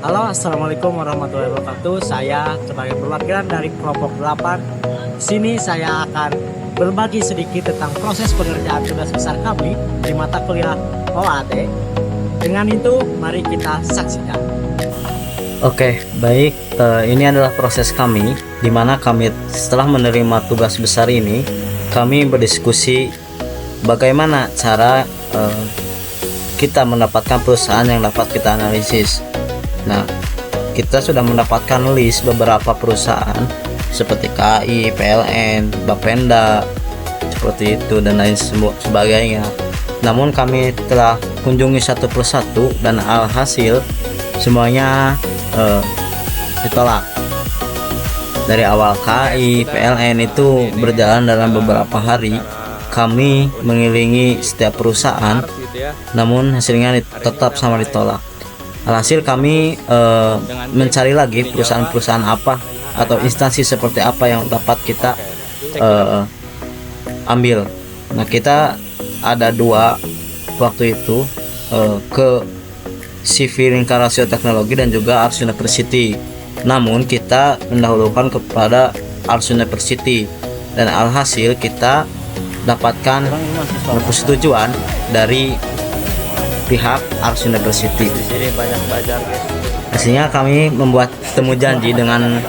Halo, Assalamualaikum warahmatullahi wabarakatuh. Saya sebagai perwakilan dari kelompok 8. Di sini saya akan berbagi sedikit tentang proses pengerjaan tugas besar kami di mata kuliah OAT. Dengan itu, mari kita saksikan. Oke, baik. Ini adalah proses kami, di mana kami setelah menerima tugas besar ini, kami berdiskusi bagaimana cara kita mendapatkan perusahaan yang dapat kita analisis. Nah, kita sudah mendapatkan list beberapa perusahaan seperti KAI, PLN, Bapenda, seperti itu dan lain sebagainya. Namun kami telah kunjungi satu persatu dan alhasil semuanya ditolak. Dari awal KAI, PLN itu berjalan dalam beberapa hari. Kami mengelilingi setiap perusahaan, namun hasilnya tetap sama ditolak. Alhasil kami mencari lagi perusahaan-perusahaan apa atau instansi seperti apa yang dapat kita ambil. Nah, kita ada dua waktu itu, ke CV Lingkar Rasio Teknologi dan juga Ars University. Namun kita mendahulukan kepada Ars University dan alhasil kita dapatkan persetujuan dari pihak Ars University. Hasilnya kami membuat temu janji dengan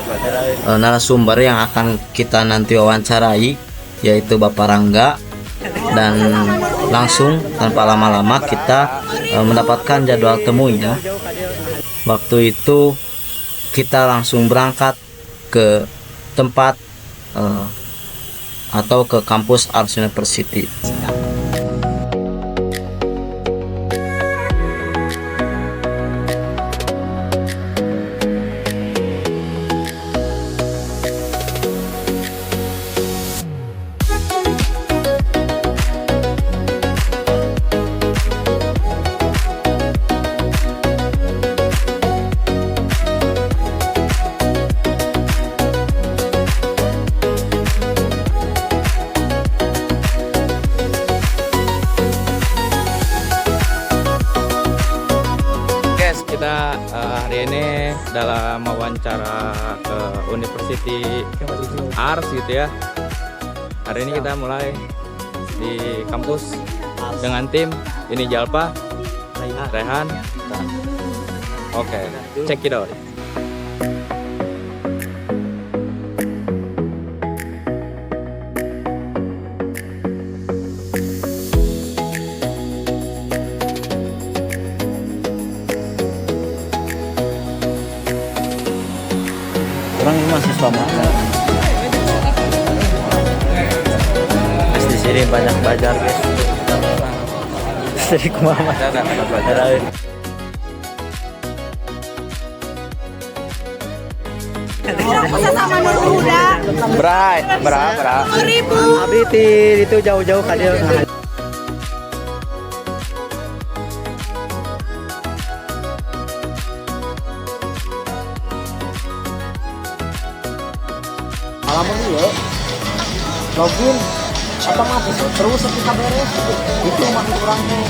narasumber yang akan kita nanti wawancarai, yaitu Bapak Rangga, dan langsung tanpa lama-lama kita mendapatkan jadwal temunya. Waktu itu kita langsung berangkat ke tempat atau ke kampus Ars University. Kita hari ini dalam wawancara ke University Ars gitu ya. Hari ini kita mulai di kampus dengan tim ini Jalpa, Rehan. Oke, check it out. Orang ini mahasiswa mana? Di sini banyak belajar, guys. Dari kemana? Belajar. Berapa? 1000. Abi itu jauh-jauh kadir. Alamun dulu, login otomatis terus kita beres itu makin kurang tuh.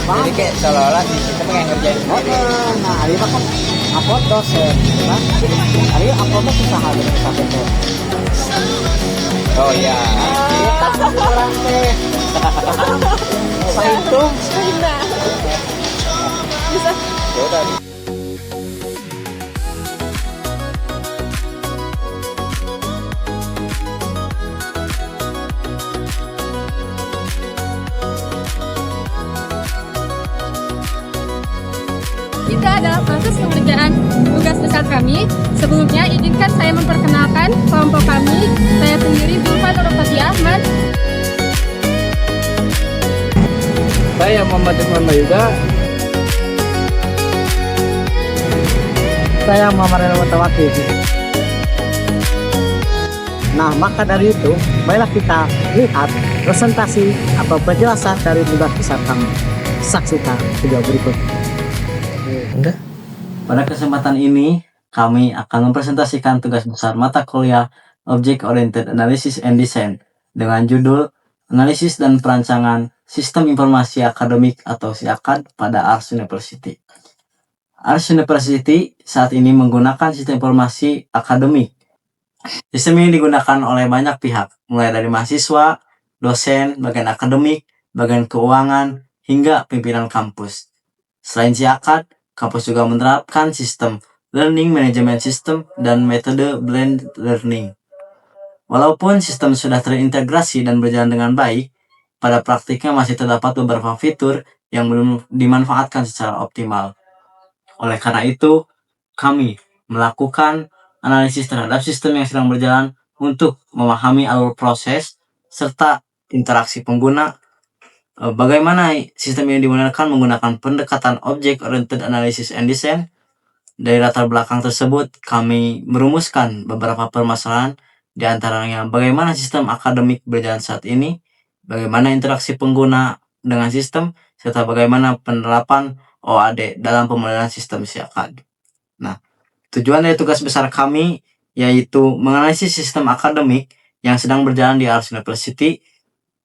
Jadi kayak seolah-olah kita pengen ngerjain sendiri. Nah, hari ini kan upload dosen, kan? Hari ini uploadnya susah ada sampai tuh. Oh iya. Kita kurang teh. Saya itu Ya udah. Kita adalah proses pengerjaan tugas besar kami. Sebelumnya, izinkan saya memperkenalkan kelompok kami. Saya sendiri Zulfa Nurfati Ahmad. Saya Muhammad Iqbal juga. saya Muhammad Mutawakil. Nah, maka dari itu, marilah kita lihat presentasi atau penjelasan dari tugas besar kami. Saksikan video berikut. Pada kesempatan ini, kami akan mempresentasikan tugas besar mata kuliah Object Oriented Analysis and Design dengan judul Analisis dan Perancangan Sistem Informasi Akademik atau SIAKAD pada Ars University. Ars University saat ini menggunakan sistem informasi akademik. Sistem ini digunakan oleh banyak pihak, mulai dari mahasiswa, dosen, bagian akademik, bagian keuangan, hingga pimpinan kampus. Selain SIAKAD, kampus juga menerapkan sistem Learning Management System dan metode Blended Learning. Walaupun sistem sudah terintegrasi dan berjalan dengan baik, pada praktiknya masih terdapat beberapa fitur yang belum dimanfaatkan secara optimal. Oleh karena itu, kami melakukan analisis terhadap sistem yang sedang berjalan untuk memahami alur proses serta interaksi pengguna. Bagaimana sistem ini digunakan menggunakan pendekatan Object Oriented Analysis and Design. Dari latar belakang tersebut, kami merumuskan beberapa permasalahan, di antaranya bagaimana sistem akademik berjalan saat ini, bagaimana interaksi pengguna dengan sistem, serta bagaimana penerapan OAD dalam pemodelan sistem SIAKAD. Nah, tujuan dari tugas besar kami yaitu menganalisis sistem akademik yang sedang berjalan di Ars University.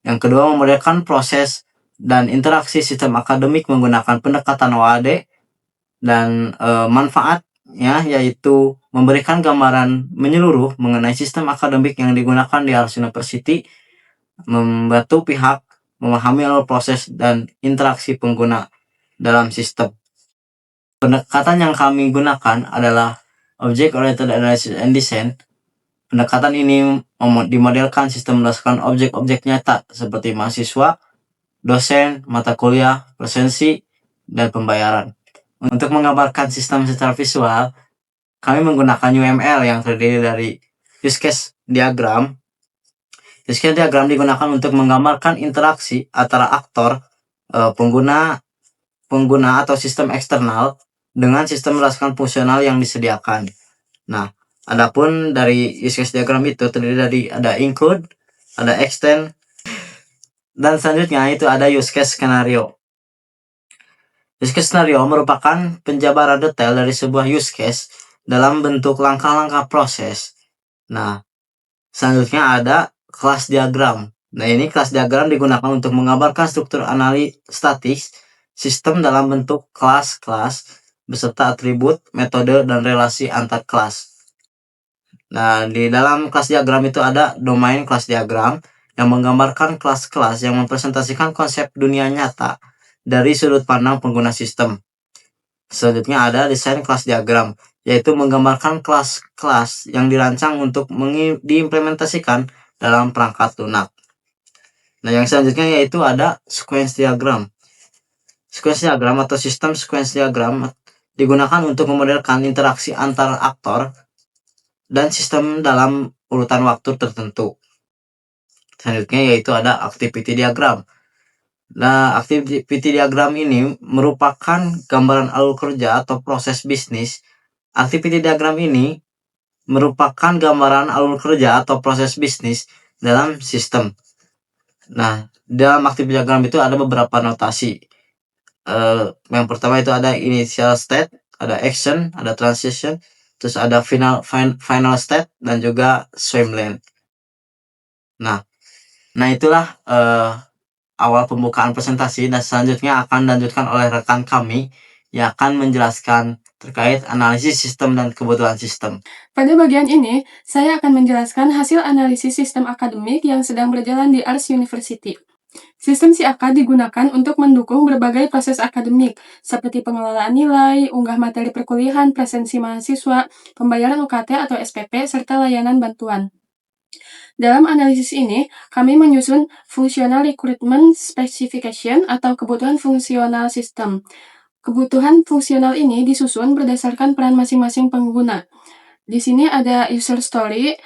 Yang kedua, memodelkan proses dan interaksi sistem akademik menggunakan pendekatan OAD. Dan manfaatnya yaitu memberikan gambaran menyeluruh mengenai sistem akademik yang digunakan di Ars University, membantu pihak memahami alur proses dan interaksi pengguna dalam sistem. Pendekatan yang kami gunakan adalah Object Oriented Analysis and Design. Pendekatan ini dimodelkan sistem berdasarkan objek-objek nyata seperti mahasiswa, dosen, mata kuliah, presensi, dan pembayaran. Untuk menggambarkan sistem secara visual, kami menggunakan UML yang terdiri dari use case diagram. Use case diagram digunakan untuk menggambarkan interaksi antara aktor, pengguna atau sistem eksternal dengan sistem berdasarkan fungsional yang disediakan. Nah, adapun dari use case diagram itu terdiri dari ada include, ada extend, dan selanjutnya itu ada use case skenario. Use case scenario merupakan penjabaran detail dari sebuah use case dalam bentuk langkah-langkah proses. Nah, selanjutnya ada kelas diagram. Nah, ini kelas diagram digunakan untuk menggambarkan struktur analisis statis sistem dalam bentuk kelas-kelas beserta atribut, metode, dan relasi antar kelas. Nah, di dalam kelas diagram itu ada domain kelas diagram yang menggambarkan kelas-kelas yang mempresentasikan konsep dunia nyata dari sudut pandang pengguna sistem. Selanjutnya ada desain kelas diagram, yaitu menggambarkan kelas-kelas yang dirancang untuk diimplementasikan dalam perangkat lunak. Nah, yang selanjutnya yaitu ada sequence diagram. Sequence diagram atau sistem sequence diagram digunakan untuk memodelkan interaksi antar aktor dan sistem dalam urutan waktu tertentu. Selanjutnya yaitu ada activity diagram. Nah, activity diagram ini merupakan gambaran alur kerja atau proses bisnis. Activity diagram ini merupakan gambaran alur kerja atau proses bisnis dalam sistem. Nah, dalam activity diagram itu ada beberapa notasi. Yang pertama itu ada initial state, ada action, ada transition, terus ada final state, dan juga swim lane. Nah itulah awal pembukaan presentasi, dan selanjutnya akan dilanjutkan oleh rekan kami yang akan menjelaskan terkait analisis sistem dan kebutuhan sistem. Pada bagian ini, saya akan menjelaskan hasil analisis sistem akademik yang sedang berjalan di Ars University. Sistem SIAKAD digunakan untuk mendukung berbagai proses akademik, seperti pengelolaan nilai, unggah materi perkuliahan, presensi mahasiswa, pembayaran UKT atau SPP, serta layanan bantuan. Dalam analisis ini, kami menyusun Functional Requirement Specification atau kebutuhan fungsional sistem. Kebutuhan fungsional ini disusun berdasarkan peran masing-masing pengguna. Di sini ada user story.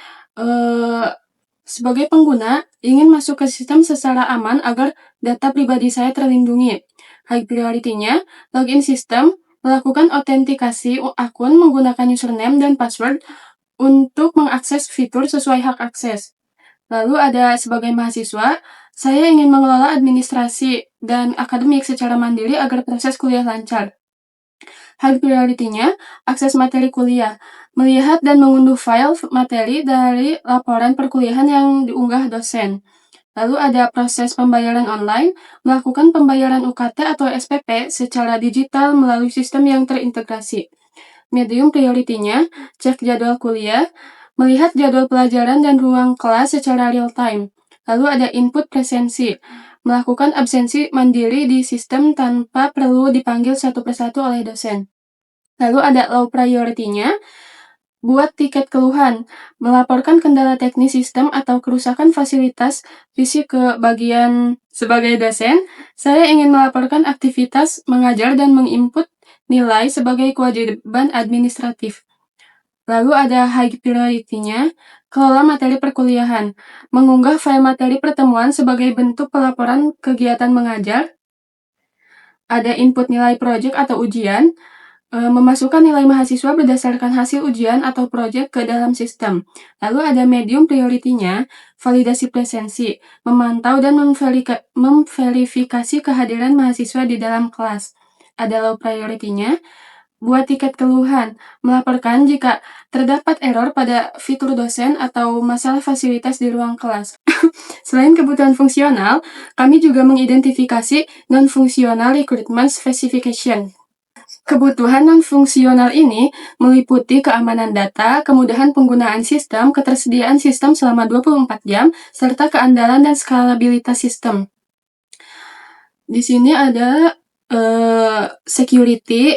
Sebagai pengguna, ingin masuk ke sistem secara aman agar data pribadi saya terlindungi. High priority-nya, login sistem, melakukan autentikasi akun menggunakan username dan password untuk mengakses fitur sesuai hak akses. Lalu ada sebagai mahasiswa, saya ingin mengelola administrasi dan akademik secara mandiri agar proses kuliah lancar. High priority-nya, akses materi kuliah, melihat dan mengunduh file materi dari laporan perkuliahan yang diunggah dosen. Lalu ada proses pembayaran online, melakukan pembayaran UKT atau SPP secara digital melalui sistem yang terintegrasi. Medium priority-nya, cek jadwal kuliah, melihat jadwal pelajaran dan ruang kelas secara real time. Lalu ada input presensi, melakukan absensi mandiri di sistem tanpa perlu dipanggil satu persatu oleh dosen. Lalu ada low priority-nya, buat tiket keluhan, melaporkan kendala teknis sistem atau kerusakan fasilitas fisik ke bagian. Sebagai dosen, saya ingin melaporkan aktivitas mengajar dan menginput nilai sebagai kewajiban administratif. Lalu ada high priority-nya, kelola materi perkuliahan, mengunggah file materi pertemuan sebagai bentuk pelaporan kegiatan mengajar. Ada input nilai proyek atau ujian, memasukkan nilai mahasiswa berdasarkan hasil ujian atau proyek ke dalam sistem. Lalu ada medium priority-nya, validasi presensi, memantau dan memverifikasi kehadiran mahasiswa di dalam kelas. Ada low priority-nya, buat tiket keluhan, melaporkan jika terdapat error pada fitur dosen atau masalah fasilitas di ruang kelas. Selain kebutuhan fungsional, kami juga mengidentifikasi non-functional requirement specification. Kebutuhan non-fungsional ini meliputi keamanan data, kemudahan penggunaan sistem, ketersediaan sistem selama 24 jam, serta keandalan dan skalabilitas sistem. Di sini ada security.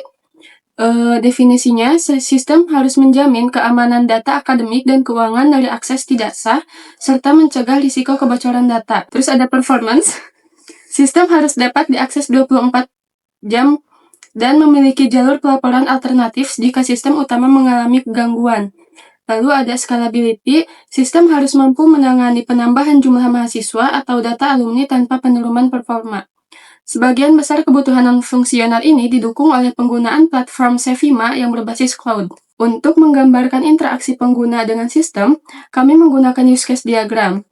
Definisinya, sistem harus menjamin keamanan data akademik dan keuangan dari akses tidak sah, serta mencegah risiko kebocoran data. Terus ada performance. Sistem harus dapat diakses 24 jam dan memiliki jalur pelaporan alternatif jika sistem utama mengalami gangguan. Lalu ada scalability, sistem harus mampu menangani penambahan jumlah mahasiswa atau data alumni tanpa penurunan performa. Sebagian besar kebutuhan non-fungsional ini didukung oleh penggunaan platform Sevima yang berbasis cloud. Untuk menggambarkan interaksi pengguna dengan sistem, kami menggunakan use case diagram.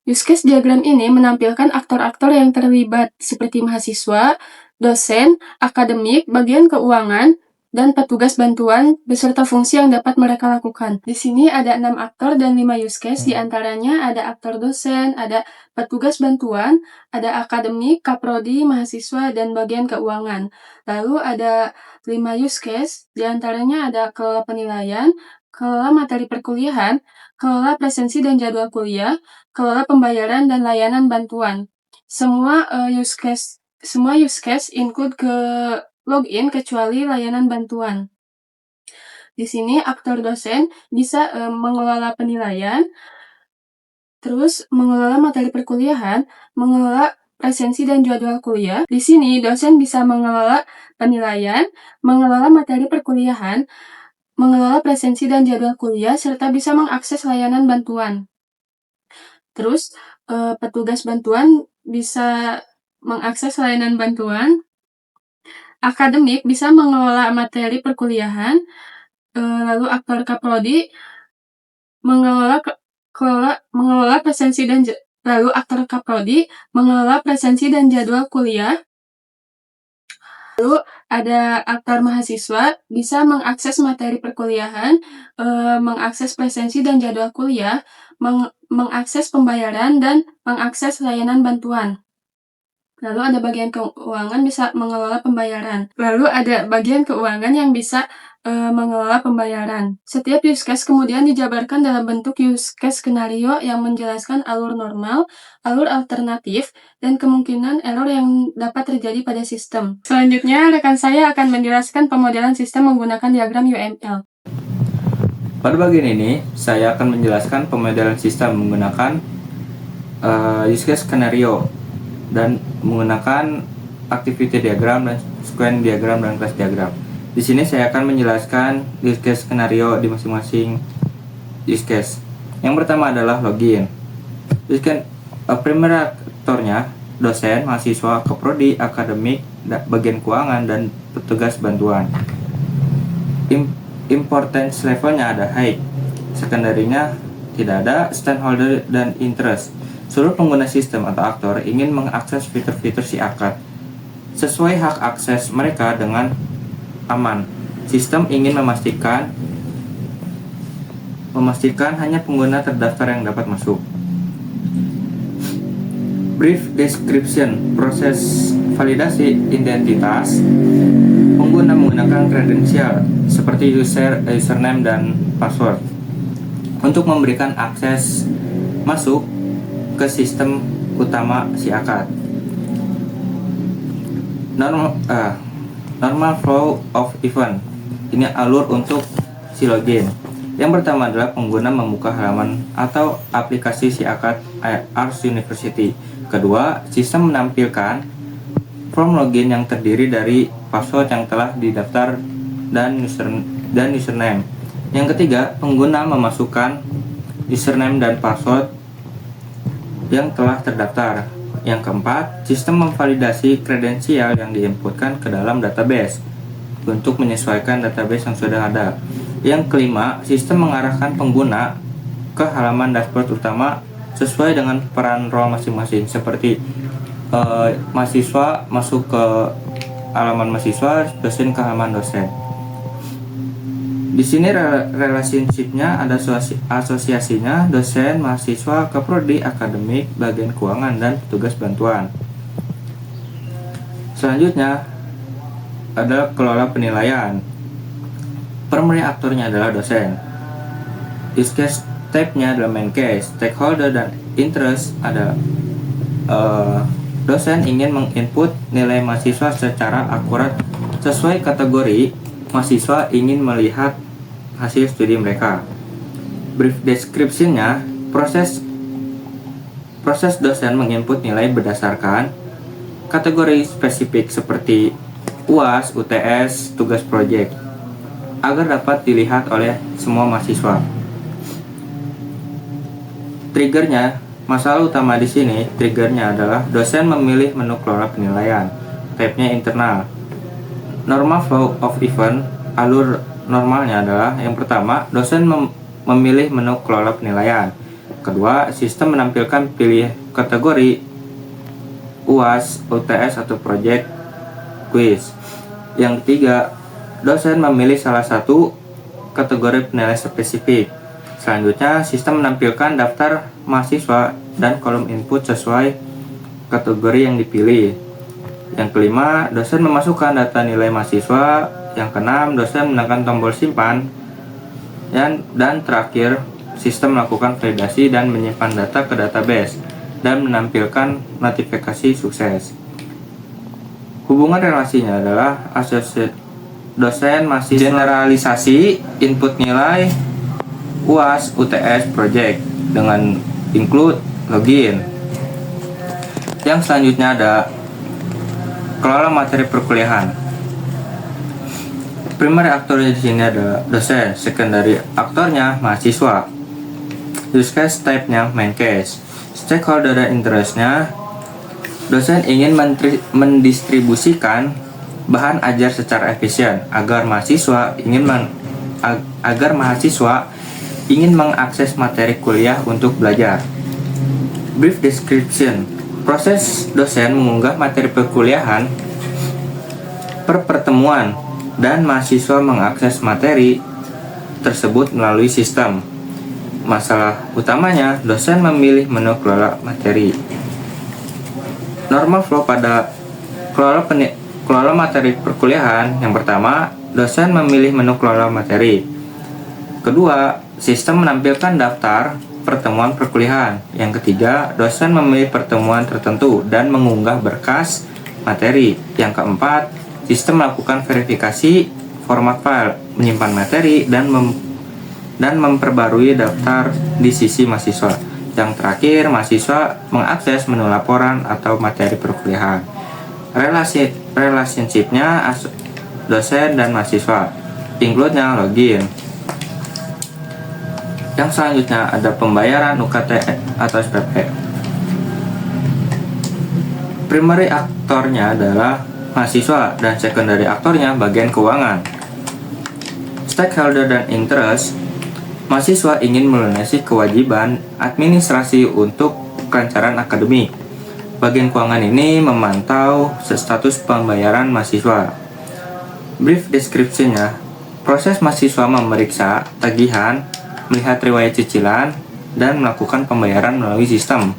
Use case diagram ini menampilkan aktor-aktor yang terlibat seperti mahasiswa, dosen, akademik, bagian keuangan, dan petugas bantuan beserta fungsi yang dapat mereka lakukan. Di sini ada 6 aktor dan 5 use case, di antaranya ada aktor dosen, ada petugas bantuan, ada akademik, kaprodi, mahasiswa, dan bagian keuangan. Lalu ada 5 use case, di antaranya ada kelola penilaian, kelola materi perkuliahan, kelola presensi dan jadwal kuliah, kelola pembayaran dan layanan bantuan. Semua use case include ke login kecuali layanan bantuan. Di sini aktor dosen bisa mengelola penilaian, terus mengelola materi perkuliahan, mengelola presensi dan jadwal kuliah. Di sini dosen bisa mengelola penilaian, mengelola materi perkuliahan, mengelola presensi dan jadwal kuliah, serta bisa mengakses layanan bantuan. Terus petugas bantuan bisa mengakses layanan bantuan. Akademik bisa mengelola materi perkuliahan, lalu aktor kaprodi mengelola presensi dan lalu aktor kaprodi mengelola presensi dan jadwal kuliah. Lalu ada aktor mahasiswa bisa mengakses materi perkuliahan, mengakses presensi dan jadwal kuliah, mengakses pembayaran dan mengakses layanan bantuan. Lalu ada bagian keuangan bisa mengelola pembayaran. Lalu ada bagian keuangan yang bisa mengelola pembayaran. Setiap use case kemudian dijabarkan dalam bentuk use case skenario yang menjelaskan alur normal, alur alternatif, dan kemungkinan error yang dapat terjadi pada sistem. Selanjutnya, rekan saya akan menjelaskan pemodelan sistem menggunakan diagram UML. Pada bagian ini, saya akan menjelaskan pemodelan sistem menggunakan use case skenario dan menggunakan activity diagram dan sequence diagram dan class diagram. Di sini saya akan menjelaskan use case skenario di masing-masing use case. Yang pertama adalah login. Primary aktornya dosen, mahasiswa, kaprodi, akademik, bagian keuangan, dan petugas bantuan. Importance levelnya ada high. Secondary-nya tidak ada, stakeholder dan interest. Seluruh pengguna sistem atau aktor ingin mengakses fitur-fitur si akad sesuai hak akses mereka dengan aman. Sistem ingin memastikan hanya pengguna terdaftar yang dapat masuk. Brief description, proses validasi identitas. Pengguna menggunakan kredensial seperti username dan password untuk memberikan akses masuk ke sistem utama si akad. Normal flow of event. Ini alur untuk si login. Yang pertama adalah pengguna membuka halaman atau aplikasi si akad Ars University. Kedua, sistem menampilkan form login yang terdiri dari password yang telah didaftar dan username. Yang ketiga, pengguna memasukkan username dan password yang telah terdaftar. Yang keempat, sistem memvalidasi kredensial yang diinputkan ke dalam database untuk menyesuaikan database yang sudah ada. Yang kelima, sistem mengarahkan pengguna ke halaman dashboard utama sesuai dengan peran role masing-masing, seperti mahasiswa masuk ke halaman mahasiswa, dosen ke halaman dosen. Di sini relationship-nya ada asosiasinya dosen, mahasiswa, keprodi, akademik, bagian keuangan, dan petugas bantuan. Selanjutnya ada kelola penilaian. Primary aktornya adalah dosen. Use case type-nya adalah main case. Stakeholder dan interest ada dosen ingin menginput nilai mahasiswa secara akurat sesuai kategori. Mahasiswa ingin melihat hasil studi mereka. Brief description-nya, proses dosen menginput nilai berdasarkan kategori spesifik seperti UAS, UTS, tugas proyek agar dapat dilihat oleh semua mahasiswa. Triggernya, masalah utama di sini, triggernya adalah dosen memilih menu kelola penilaian. Type-nya internal. Normal flow of event, alur normalnya adalah yang pertama, dosen memilih menu kelola penilaian. Kedua, sistem menampilkan pilih kategori UAS, UTS atau project quiz. Yang ketiga, dosen memilih salah satu kategori penilaian spesifik. Selanjutnya, sistem menampilkan daftar mahasiswa dan kolom input sesuai kategori yang dipilih. Yang kelima, dosen memasukkan data nilai mahasiswa. Yang keenam, dosen menekan tombol simpan. Dan terakhir, sistem melakukan validasi dan menyimpan data ke database dan menampilkan notifikasi sukses. Hubungan relasinya adalah associate dosen mahasiswa, generalisasi input nilai UAS, UTS, project dengan include login. Yang selanjutnya ada kelola materi perkuliahan. Primary aktornya di sini ada dosen, secondary aktornya mahasiswa. Use case type-nya main case. Stakeholder dan interest-nya, dosen ingin mendistribusikan bahan ajar secara efisien agar mahasiswa ingin mengakses materi kuliah untuk belajar. Brief description, proses dosen mengunggah materi perkuliahan per pertemuan dan mahasiswa mengakses materi tersebut melalui sistem. Masalah utamanya, dosen memilih menu kelola materi. Normal flow pada kelola materi perkuliahan. Yang pertama, dosen memilih menu kelola materi. Kedua, sistem menampilkan daftar pertemuan perkuliahan. Yang ketiga, dosen memilih pertemuan tertentu dan mengunggah berkas materi. Yang keempat, sistem melakukan verifikasi format file, menyimpan materi, dan memperbarui daftar di sisi mahasiswa. Yang terakhir, mahasiswa mengakses menu laporan atau materi perkuliahan. Relationship-nya dosen dan mahasiswa. Include-nya login. Yang selanjutnya ada pembayaran UKT atau SPP. Primary aktornya adalah mahasiswa dan secondary aktornya bagian keuangan. Stakeholder dan interest, mahasiswa ingin melunasi kewajiban administrasi untuk kelancaran akademik. Bagian keuangan ini memantau status pembayaran mahasiswa. Brief description-nya, proses mahasiswa memeriksa tagihan, melihat riwayat cicilan, dan melakukan pembayaran melalui sistem.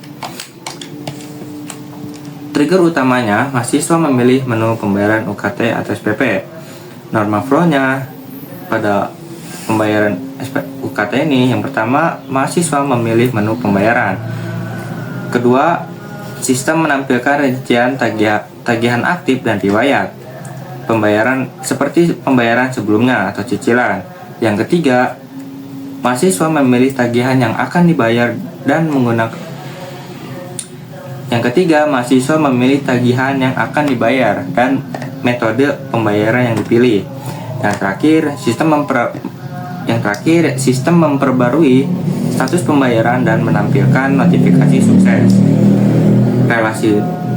Trigger utamanya, mahasiswa memilih menu pembayaran UKT atau SPP. Norma flow-nya pada pembayaran UKT ini, yang pertama, mahasiswa memilih menu pembayaran. Kedua, sistem menampilkan rincian tagihan aktif dan riwayat pembayaran seperti pembayaran sebelumnya atau cicilan. Yang ketiga, mahasiswa memilih tagihan yang akan dibayar dan menggunakan metode pembayaran yang dipilih. Yang terakhir, sistem memperbarui status pembayaran dan menampilkan notifikasi sukses.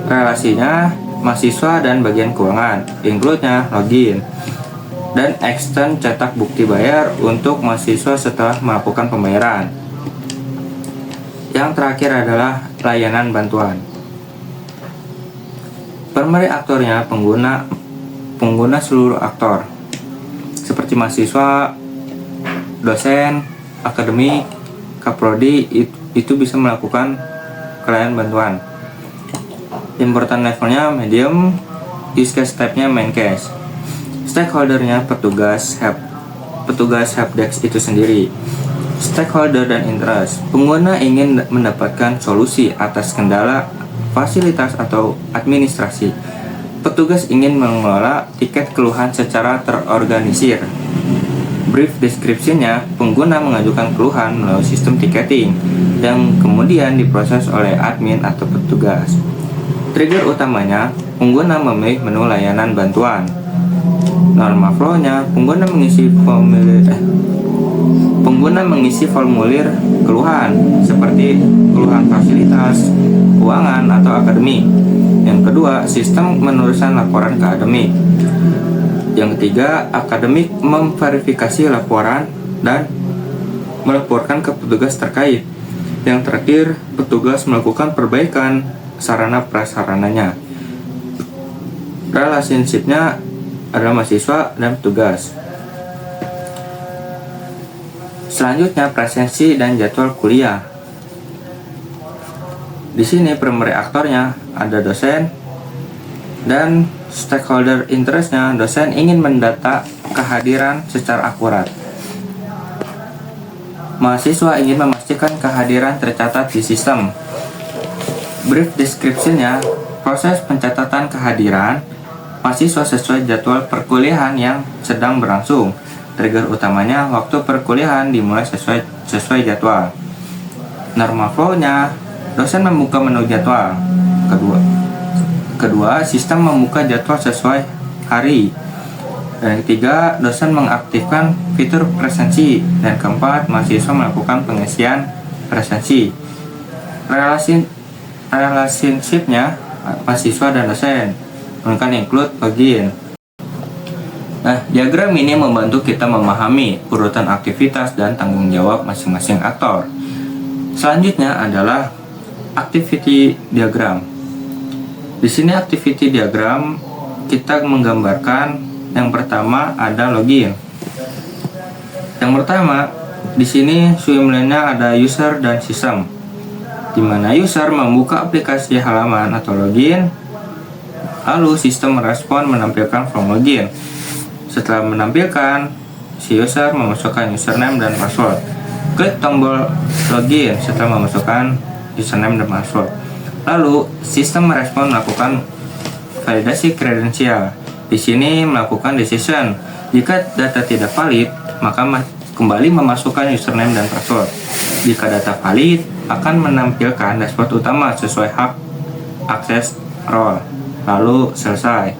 Relasinya mahasiswa dan bagian keuangan, include-nya login dan extend cetak bukti bayar untuk mahasiswa setelah melakukan pembayaran. Yang terakhir adalah layanan bantuan. Primary aktornya pengguna seluruh aktor seperti mahasiswa, dosen, akademik, kaprodi itu bisa melakukan layanan bantuan. Important levelnya medium, use case type-nya main case. Stakeholdernya petugas helpdesk itu sendiri. Stakeholder dan interest. Pengguna ingin mendapatkan solusi atas kendala fasilitas atau administrasi. Petugas ingin mengelola tiket keluhan secara terorganisir. Brief description-nya, pengguna mengajukan keluhan melalui sistem ticketing yang kemudian diproses oleh admin atau petugas. Trigger utamanya, pengguna memilih menu layanan bantuan. Norma flow-nya, pengguna mengisi formulir keluhan seperti keluhan fasilitas, keuangan, atau akademik. Yang kedua, sistem meneruskan laporan ke akademik. Yang ketiga, akademik memverifikasi laporan dan melaporkan ke petugas terkait. Yang terakhir, petugas melakukan perbaikan sarana prasarananya. Relationship-nya adalah mahasiswa dan petugas. Selanjutnya, presensi dan jadwal kuliah. Di sini primary aktornya ada dosen dan stakeholder interestnya. Dosen ingin mendata kehadiran secara akurat. Mahasiswa ingin memastikan kehadiran tercatat di sistem. Brief description-nya, proses pencatatan kehadiran mahasiswa sesuai jadwal perkuliahan yang sedang berlangsung. Trigger utamanya, waktu perkuliahan dimulai sesuai jadwal. Norma flow-nya, dosen membuka menu jadwal. Kedua, sistem membuka jadwal sesuai hari. Dan ketiga, dosen mengaktifkan fitur presensi. Dan keempat, mahasiswa melakukan pengisian presensi. Relationship-nya, mahasiswa dan dosen menggunakan include login. Nah, diagram ini membantu kita memahami urutan aktivitas dan tanggung jawab masing-masing aktor. Selanjutnya adalah activity diagram. Di sini activity diagram kita menggambarkan yang pertama ada login. Yang pertama di sini swim lane-nya ada user dan sistem, di mana user membuka aplikasi halaman atau login, lalu sistem merespon menampilkan form login. Setelah menampilkan, si user memasukkan username dan password. Klik tombol login setelah memasukkan username dan password. Lalu, sistem merespon melakukan validasi kredensial. Di sini melakukan decision. Jika data tidak valid, maka kembali memasukkan username dan password. Jika data valid, akan menampilkan dashboard utama sesuai hak akses role. Lalu selesai.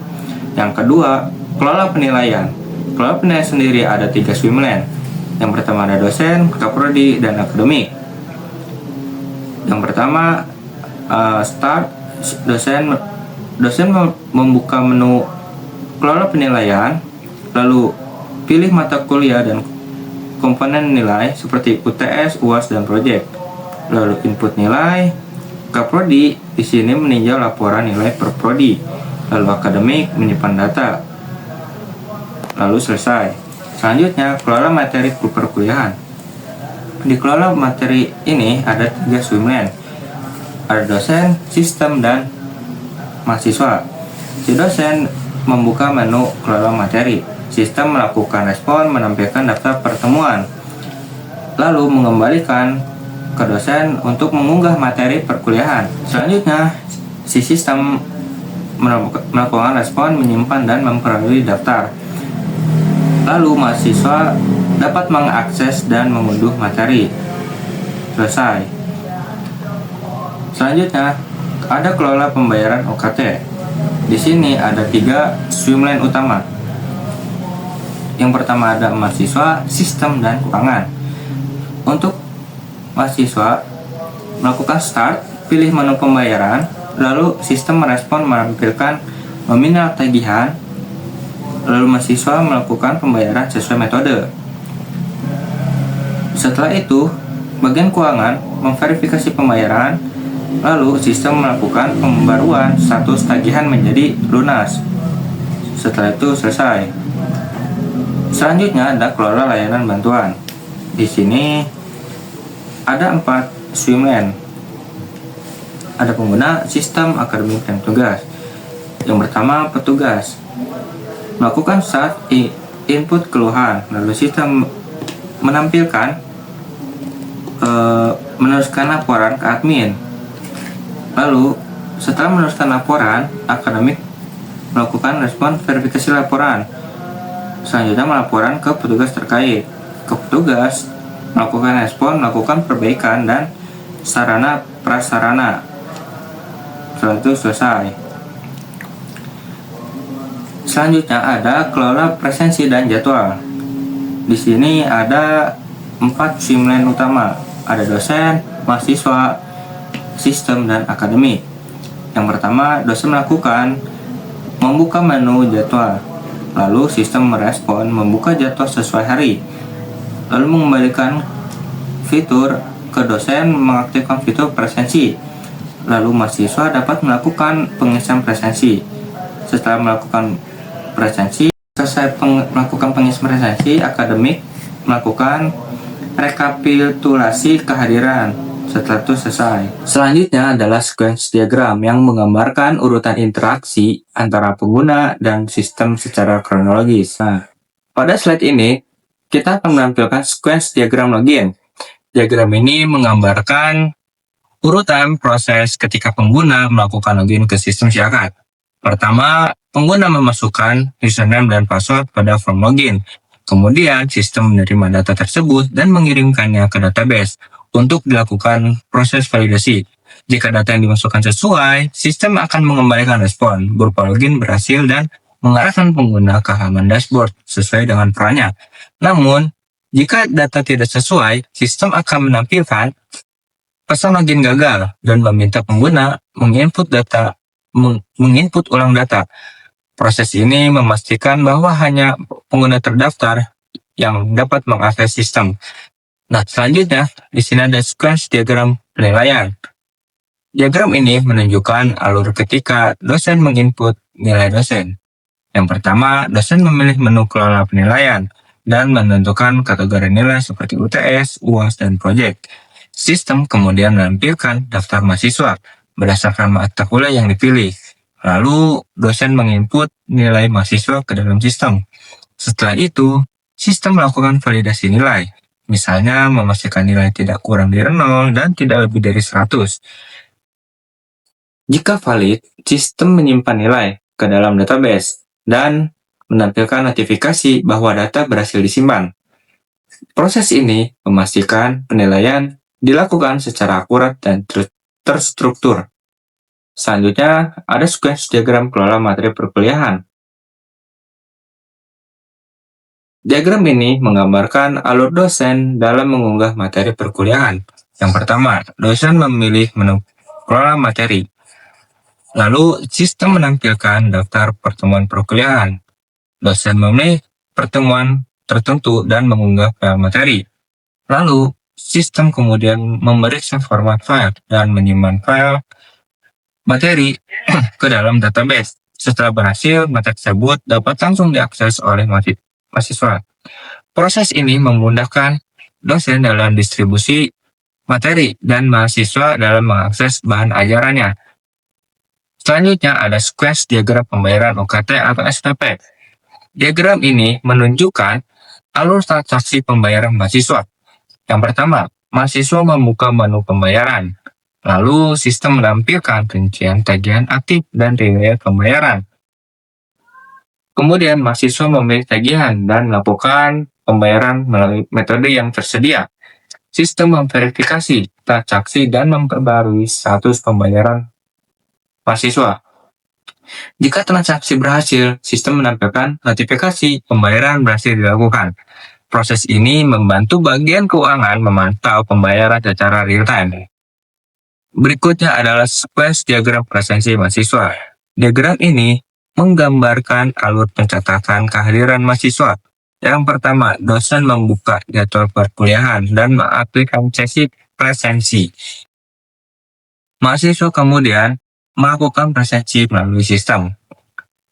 Yang kedua, kelola penilaian. Kelola penilaian sendiri ada 3 swim lane. Yang pertama ada dosen, kaprodi, dan akademik. Yang pertama start, dosen membuka menu kelola penilaian, lalu pilih mata kuliah dan komponen nilai seperti UTS, UAS, dan project. Lalu input nilai. Kaprodi di sini meninjau laporan nilai per prodi. Lalu akademik menyimpan data. Lalu selesai. Selanjutnya, kelola materi perkuliahan. Di kelola materi ini ada 3 swim lane. Ada dosen, sistem, dan mahasiswa. Si dosen membuka menu kelola materi. Sistem melakukan respon, menampilkan daftar pertemuan, lalu mengembalikan ke dosen untuk mengunggah materi perkuliahan. Selanjutnya, si sistem melakukan respon, menyimpan dan memperoleh daftar. Lalu mahasiswa dapat mengakses dan mengunduh materi. Selesai. Selanjutnya, ada kelola pembayaran UKT. Di sini ada 3 streamline utama. Yang pertama ada mahasiswa, sistem, dan keuangan. Untuk mahasiswa, melakukan start, pilih menu pembayaran, lalu sistem merespon menampilkan nominal tagihan, lalu mahasiswa melakukan pembayaran sesuai metode. Setelah itu, bagian keuangan memverifikasi pembayaran, lalu sistem melakukan pembaruan status tagihan menjadi lunas. Setelah itu selesai. Selanjutnya ada kelola layanan bantuan. Di sini ada 4 streamline. Ada pengguna, sistem, akademik, dan tugas. Yang pertama, petugas. Melakukan saat input keluhan, lalu sistem menampilkan meneruskan laporan ke admin. Lalu setelah meneruskan laporan, akademik melakukan respon verifikasi laporan. Selanjutnya melaporan ke petugas terkait. Ke petugas melakukan respon, melakukan perbaikan dan sarana prasarana. Setelah itu selesai. Selanjutnya ada kelola presensi dan jadwal. Di sini ada 4 streamline utama. Ada dosen, mahasiswa, sistem, dan akademik. Yang pertama, dosen melakukan membuka menu jadwal. Lalu sistem merespon membuka jadwal sesuai hari. Lalu mengembalikan fitur ke dosen mengaktifkan fitur presensi. Lalu mahasiswa dapat melakukan pengisian presensi. Setelah melakukan presensi, melakukan pengisian presensi, akademik melakukan rekapitulasi kehadiran. Setelah itu selesai. Selanjutnya adalah sequence diagram yang menggambarkan urutan interaksi antara pengguna dan sistem secara kronologis. Nah, pada slide ini kita akan menampilkan sequence diagram login. Diagram ini menggambarkan urutan proses ketika pengguna melakukan login ke sistem Siakat. Pertama, pengguna memasukkan username dan password pada form login. Kemudian, sistem menerima data tersebut dan mengirimkannya ke database untuk dilakukan proses validasi. Jika data yang dimasukkan sesuai, sistem akan mengembalikan respon berupa login berhasil dan mengarahkan pengguna ke halaman dashboard sesuai dengan perannya. Namun, jika data tidak sesuai, sistem akan menampilkan pesan login gagal dan meminta pengguna menginput ulang data. Proses ini memastikan bahwa hanya pengguna terdaftar yang dapat mengakses sistem. Nah, selanjutnya di sini ada sequence diagram penilaian. Diagram ini menunjukkan alur ketika dosen menginput nilai dosen. Yang pertama, dosen memilih menu kelola penilaian dan menentukan kategori nilai seperti UTS, UAS, dan proyek. Sistem kemudian menampilkan daftar mahasiswa berdasarkan mata kuliah yang dipilih. Lalu, dosen menginput nilai mahasiswa ke dalam sistem. Setelah itu, sistem melakukan validasi nilai. Misalnya, memastikan nilai tidak kurang dari 0 dan tidak lebih dari 100. Jika valid, sistem menyimpan nilai ke dalam database dan menampilkan notifikasi bahwa data berhasil disimpan. Proses ini memastikan penilaian dilakukan secara akurat dan terstruktur. Selanjutnya, ada sequence diagram kelola materi perkuliahan. Diagram ini menggambarkan alur dosen dalam mengunggah materi perkuliahan. Yang pertama, dosen memilih menu kelola materi. Lalu, sistem menampilkan daftar pertemuan perkuliahan. Dosen memilih pertemuan tertentu dan mengunggah file materi. Lalu, sistem kemudian memeriksa format file dan menyimpan file materi ke dalam database. Setelah berhasil, materi tersebut dapat langsung diakses oleh mahasiswa. Proses ini memudahkan dosen dalam distribusi materi dan mahasiswa dalam mengakses bahan ajarannya. Selanjutnya ada sequence diagram pembayaran UKT atau SPP. Diagram ini menunjukkan alur transaksi pembayaran mahasiswa. Yang pertama, mahasiswa membuka menu pembayaran. Lalu sistem menampilkan rincian tagihan aktif dan riwayat pembayaran. Kemudian mahasiswa memilih tagihan dan melakukan pembayaran melalui metode yang tersedia. Sistem memverifikasi transaksi dan memperbarui status pembayaran mahasiswa. Jika transaksi berhasil, sistem menampilkan notifikasi pembayaran berhasil dilakukan. Proses ini membantu bagian keuangan memantau pembayaran secara real-time. Berikutnya adalah sequence diagram presensi mahasiswa. Diagram ini menggambarkan alur pencatatan kehadiran mahasiswa. Yang pertama, dosen membuka jadwal perkuliahan dan mengaplikasikan sesi presensi. Mahasiswa kemudian melakukan presensi melalui sistem.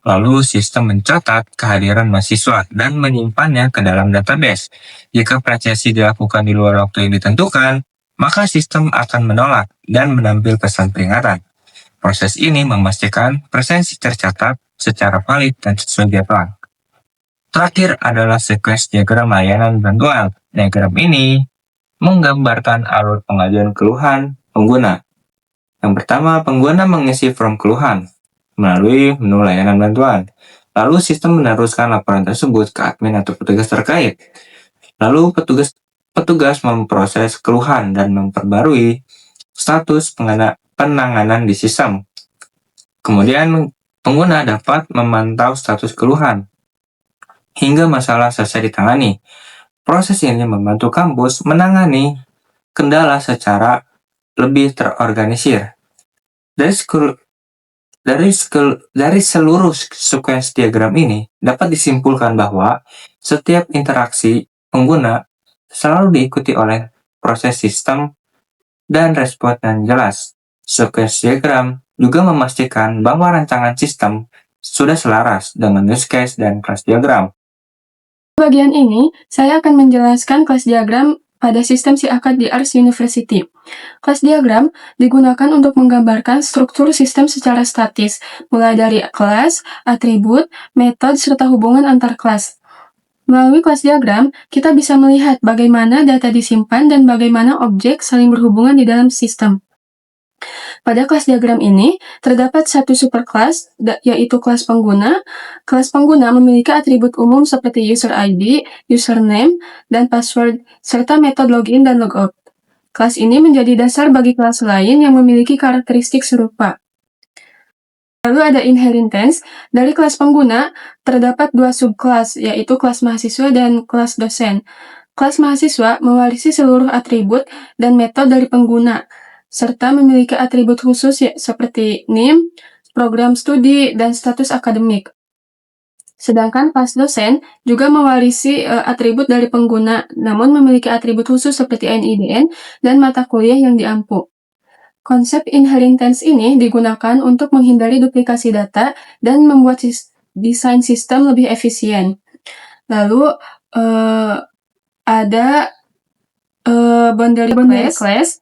Lalu sistem mencatat kehadiran mahasiswa dan menyimpannya ke dalam database. Jika presensi dilakukan di luar waktu yang ditentukan, maka sistem akan menolak dan mengambil pesan peringatan. Proses ini memastikan presensi tercatat secara valid dan sesuai jadwal. Terakhir adalah sequence diagram layanan bantuan. Diagram ini menggambarkan alur pengajuan keluhan pengguna. Yang pertama, pengguna mengisi form keluhan melalui menu layanan bantuan. Lalu sistem meneruskan laporan tersebut ke admin atau petugas terkait. Lalu petugas memproses keluhan dan memperbarui status penanganan di sistem. Kemudian pengguna dapat memantau status keluhan hingga masalah selesai ditangani. Proses ini membantu kampus menangani kendala secara lebih terorganisir. Dari seluruh sequence diagram ini dapat disimpulkan bahwa setiap interaksi pengguna selalu diikuti oleh proses sistem dan respon yang jelas. Sequence diagram juga memastikan bahwa rancangan sistem sudah selaras dengan use case dan kelas diagram. Di bagian ini, saya akan menjelaskan kelas diagram pada sistem SIAKAD di Ars University. Kelas diagram digunakan untuk menggambarkan struktur sistem secara statis, mulai dari kelas, atribut, metode, serta hubungan antar kelas. Melalui kelas diagram, kita bisa melihat bagaimana data disimpan dan bagaimana objek saling berhubungan di dalam sistem. Pada kelas diagram ini, terdapat satu superkelas, yaitu kelas pengguna. Kelas pengguna memiliki atribut umum seperti user ID, username, dan password, serta metode login dan logout. Kelas ini menjadi dasar bagi kelas lain yang memiliki karakteristik serupa. Lalu ada inheritance. Dari kelas pengguna, terdapat dua subkelas, yaitu kelas mahasiswa dan kelas dosen. Kelas mahasiswa mewarisi seluruh atribut dan metode dari pengguna, serta memiliki atribut khusus seperti NIM, program studi, dan status akademik. Sedangkan kelas dosen juga mewarisi atribut dari pengguna, namun memiliki atribut khusus seperti NIDN dan mata kuliah yang diampu. Konsep inheritance ini digunakan untuk menghindari duplikasi data dan membuat desain sistem lebih efisien. Lalu ada boundary class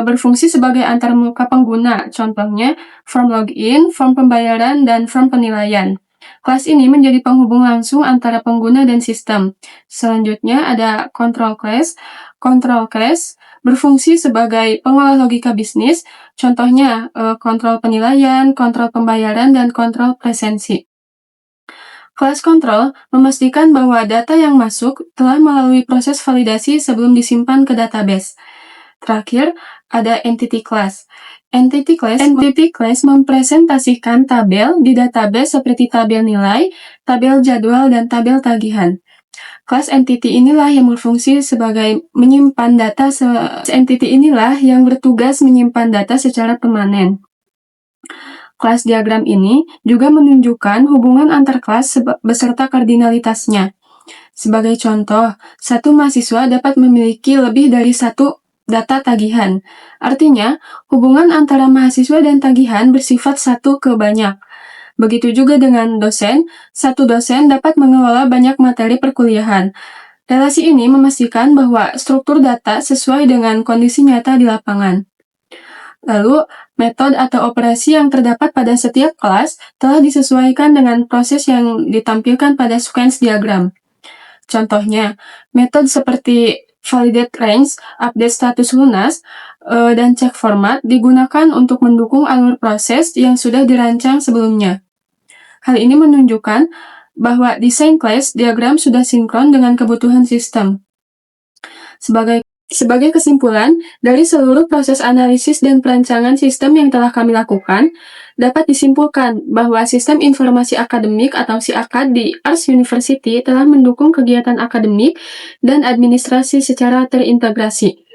berfungsi sebagai antarmuka pengguna, contohnya form login, form pembayaran, dan form penilaian. Kelas ini menjadi penghubung langsung antara pengguna dan sistem. Selanjutnya ada control class. Control class berfungsi sebagai pengolah logika bisnis, contohnya kontrol penilaian, kontrol pembayaran, dan kontrol presensi. Kelas control memastikan bahwa data yang masuk telah melalui proses validasi sebelum disimpan ke database. Terakhir, ada entity class. Entity class mempresentasikan tabel di database seperti tabel nilai, tabel jadwal, dan tabel tagihan. Kelas entity inilah yang berfungsi sebagai menyimpan data. Entity inilah yang bertugas menyimpan data secara permanen. Kelas diagram ini juga menunjukkan hubungan antar kelas beserta kardinalitasnya. Sebagai contoh, satu mahasiswa dapat memiliki lebih dari satu data tagihan. Artinya, hubungan antara mahasiswa dan tagihan bersifat satu ke banyak. Begitu juga dengan dosen, satu dosen dapat mengelola banyak materi perkuliahan. Relasi ini memastikan bahwa struktur data sesuai dengan kondisi nyata di lapangan. Lalu, metode atau operasi yang terdapat pada setiap kelas telah disesuaikan dengan proses yang ditampilkan pada sequence diagram. Contohnya, metode seperti validate range, update status lunas, dan check format digunakan untuk mendukung alur proses yang sudah dirancang sebelumnya. Hal ini menunjukkan bahwa desain class diagram sudah sinkron dengan kebutuhan sistem. Sebagai kesimpulan, dari seluruh proses analisis dan perancangan sistem yang telah kami lakukan, dapat disimpulkan bahwa sistem informasi akademik atau SIAKAD di Ars University telah mendukung kegiatan akademik dan administrasi secara terintegrasi.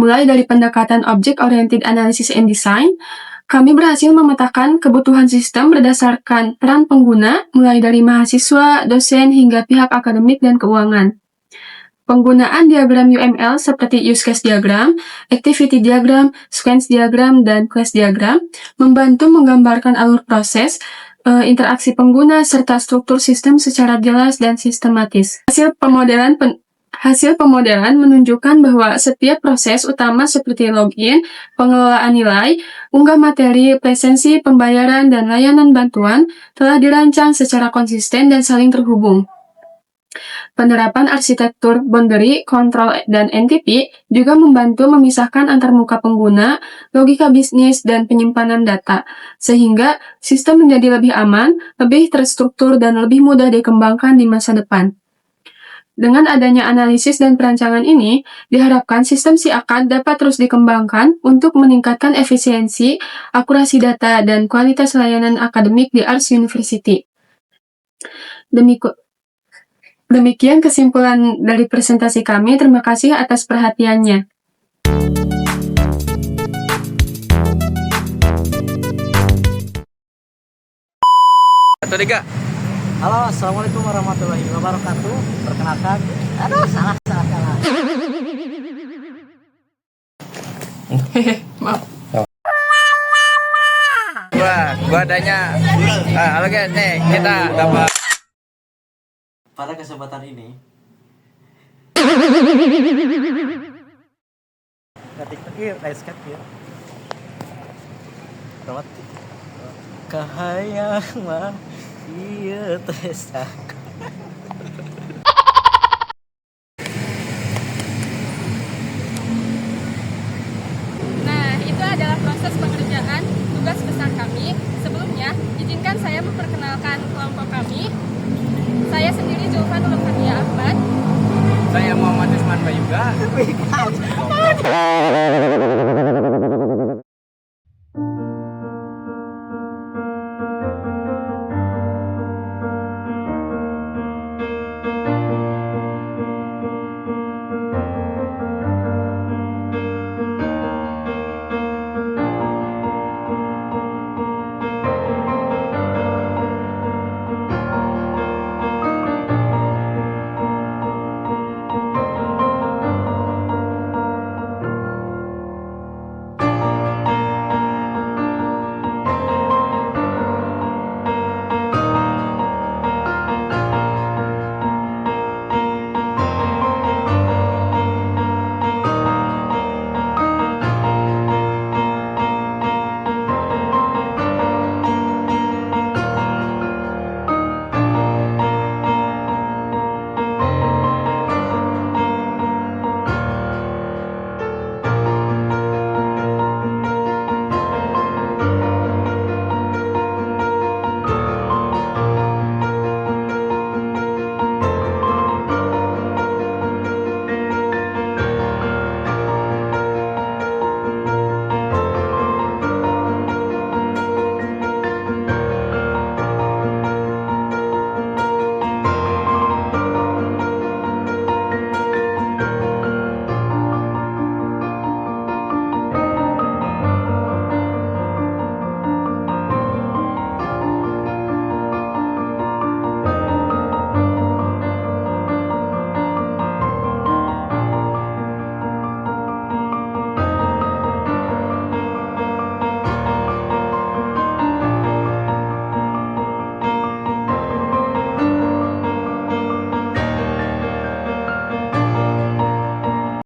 Mulai dari pendekatan Object-Oriented Analysis and Design, kami berhasil memetakan kebutuhan sistem berdasarkan peran pengguna, mulai dari mahasiswa, dosen, hingga pihak akademik dan keuangan. Penggunaan diagram UML seperti use case diagram, activity diagram, sequence diagram, dan class diagram membantu menggambarkan alur proses, interaksi pengguna, serta struktur sistem secara jelas dan sistematis. Hasil pemodelan menunjukkan bahwa setiap proses utama seperti login, pengelolaan nilai, unggah materi, presensi, pembayaran, dan layanan bantuan telah dirancang secara konsisten dan saling terhubung. Penerapan arsitektur boundary, control, dan NTP juga membantu memisahkan antar muka pengguna, logika bisnis, dan penyimpanan data, sehingga sistem menjadi lebih aman, lebih terstruktur, dan lebih mudah dikembangkan di masa depan. Dengan adanya analisis dan perancangan ini, diharapkan sistem SIAKAD dapat terus dikembangkan untuk meningkatkan efisiensi, akurasi data, dan kualitas layanan akademik di Ars University. Demikian kesimpulan dari presentasi kami. Terima kasih atas perhatiannya. Satu tiga. Halo, assalamualaikum warahmatullahi wabarakatuh. Perkenalkan, salah. Maaf. Gua adanya. Halo guys, nih kita dapat. Pada kesempatan ini, ketik nice cut ya. Rawat. Kahayang mah ieu tes aku. Nah, itu adalah proses pengerjaan tugas besar kami. Sebelumnya, izinkan saya memperkenalkan kelompok kami. Saya sendiri Zulfan Nurfatia Ahmad. Saya Muhammad Usman Bayuga.